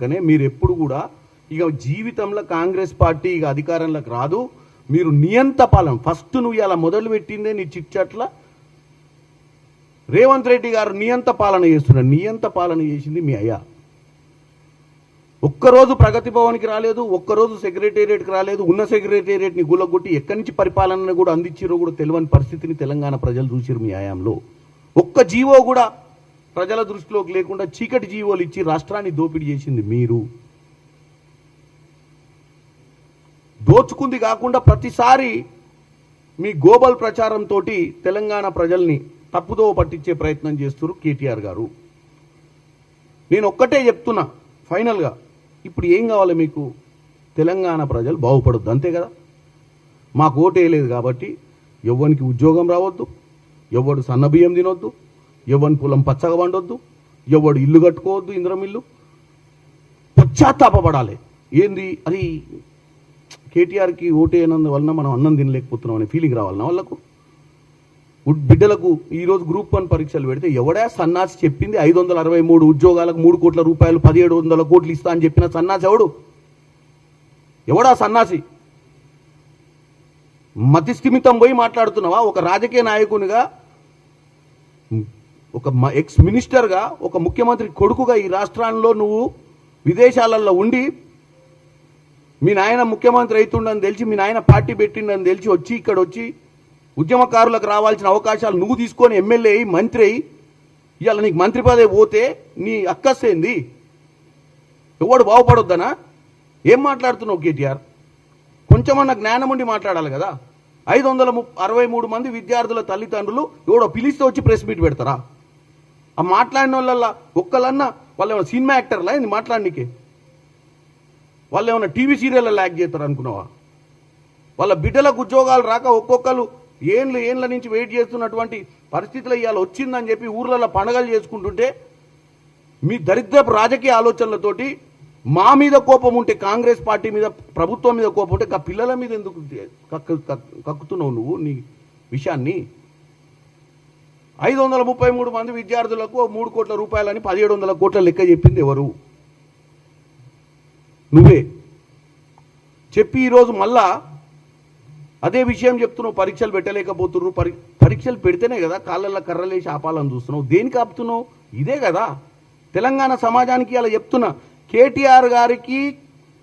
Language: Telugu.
కానీ మీరు ఎప్పుడు కూడా ఇక జీవితంలో కాంగ్రెస్ పార్టీ ఇక అధికారంలోకి రాదు. మీరు నియంత పాలన ఫస్ట్ నువ్వు ఇలా మొదలు పెట్టిందే నీ చిట్చట్ల రేవంత్ రెడ్డి గారు నియంత పాలన చేస్తున్నారు. నియంత పాలన చేసింది మీ అయ్యా. ఒక్కరోజు ప్రగతి భవన్కి రాలేదు, ఒక్కరోజు సెక్రటేరియట్కి రాలేదు. ఉన్న సెక్రటేరియట్ని గుల్లగొట్టి ఎక్కడి నుంచి పరిపాలనను కూడా అందించారో కూడా తెలియని పరిస్థితిని తెలంగాణ ప్రజలు చూసారు మీ హయాంలో. ఒక్క జీవో కూడా ప్రజల దృష్టిలోకి లేకుండా చీకటి జీవోలు ఇచ్చి రాష్ట్రాన్ని దోపిడీ చేసింది మీరు. దోచుకుంది కాకుండా ప్రతిసారి మీ గోబల్ ప్రచారంతో తెలంగాణ ప్రజల్ని తప్పుదో పట్టించే ప్రయత్నం చేస్తున్నారు కేటీఆర్ గారు. నేను ఒక్కటే చెప్తున్నా ఫైనల్గా, ఇప్పుడు ఏం కావాలి మీకు? తెలంగాణ ప్రజలు బాగుపడొద్దు, అంతే కదా. మాకు ఓటేయలేదు కాబట్టి ఎవ్వనికి ఉద్యోగం రావద్దు, ఎవడు సన్నబియ్యం తినొద్దు, ఎవరి పొలం పచ్చగా పండొద్దు, ఎవడు ఇల్లు కట్టుకోవద్దు, ఇంద్రమిల్లు. పశ్చాత్తాపడాలి. ఏంది అది? కేటీఆర్కి ఓటేయనందు వలన మనం అన్నం తినలేకపోతున్నాం అనే ఫీలింగ్ రావాలన్నా వాళ్ళకు? బిడ్డలకు ఈరోజు గ్రూప్ 1 పరీక్షలు పెడితే ఎవడా సన్నాసి చెప్పింది 563 ఉద్యోగాలకు 3 కోట్ల రూపాయలు 1700 కోట్లు ఇస్తా అని చెప్పిన సన్నాసి ఎవడు? ఎవడా సన్నాసి? మతిస్థిమితం పోయి మాట్లాడుతున్నావా? ఒక రాజకీయ నాయకునిగా, ఒక ఎక్స్ మినిస్టర్గా, ఒక ముఖ్యమంత్రి కొడుకుగా ఈ రాష్ట్రాల్లో నువ్వు విదేశాలలో ఉండి మీ నాయన ముఖ్యమంత్రి అవుతుండని తెలిసి, మీ నాయన పార్టీ పెట్టిండని తెలిసి వచ్చి ఇక్కడ వచ్చి ఉద్యమకారులకు రావాల్సిన అవకాశాలు నువ్వు తీసుకొని ఎమ్మెల్యే అయ్యి మంత్రి అయ్యి ఇవాళ నీకు మంత్రి పదవి పోతే నీ అక్కసేంది? ఎవడు బాగుపడొద్దనా? ఏం మాట్లాడుతున్నావు కేటీఆర్? కొంచెమన్నా జ్ఞానం ఉండి మాట్లాడాలి కదా. 563 మంది విద్యార్థుల తల్లిదండ్రులు ఎవడో పిలిస్తే వచ్చి ప్రెస్ మీట్ పెడతారా? ఆ మాట్లాడిన వాళ్ళ ఒక్కలన్నా వాళ్ళు ఏమైనా సినిమా యాక్టర్లా ఏంది మాట్లాడనీకే? వాళ్ళు ఏమైనా టీవీ సీరియల్లో యాక్ట్ చేస్తారు అనుకున్నావా? వాళ్ళ బిడ్డలకు ఉద్యోగాలు రాక ఒక్కొక్కరు ఏండ్ల నుంచి వెయిట్ చేస్తున్నటువంటి పరిస్థితులు ఇవాళ వచ్చిందని చెప్పి ఊర్లలో పండగలు చేసుకుంటుంటే మీ దరిద్రపు రాజకీయ ఆలోచనలతోటి మా మీద కోపం ఉంటే, కాంగ్రెస్ పార్టీ మీద, ప్రభుత్వం మీద కోపం ఉంటే పిల్లల మీద ఎందుకు కక్కుతున్నావు నువ్వు నీ విషయాన్ని? 533 మంది విద్యార్థులకు 3 కోట్ల రూపాయలని 1700 కోట్ల లెక్క చెప్పింది ఎవరు? నువ్వే చెప్పి ఈరోజు మళ్ళా అదే విషయం చెప్తున్నావు. పరీక్షలు పెట్టలేకపోతున్నారు. పరీక్షలు పెడితేనే కదా కాళ్ళల్లో కర్రలేసి ఆపాలని చూస్తున్నావు. దేనికి ఆపుతున్నావు? ఇదే కదా తెలంగాణ సమాజానికి అలా చెప్తున్నా. కేటీఆర్ గారికి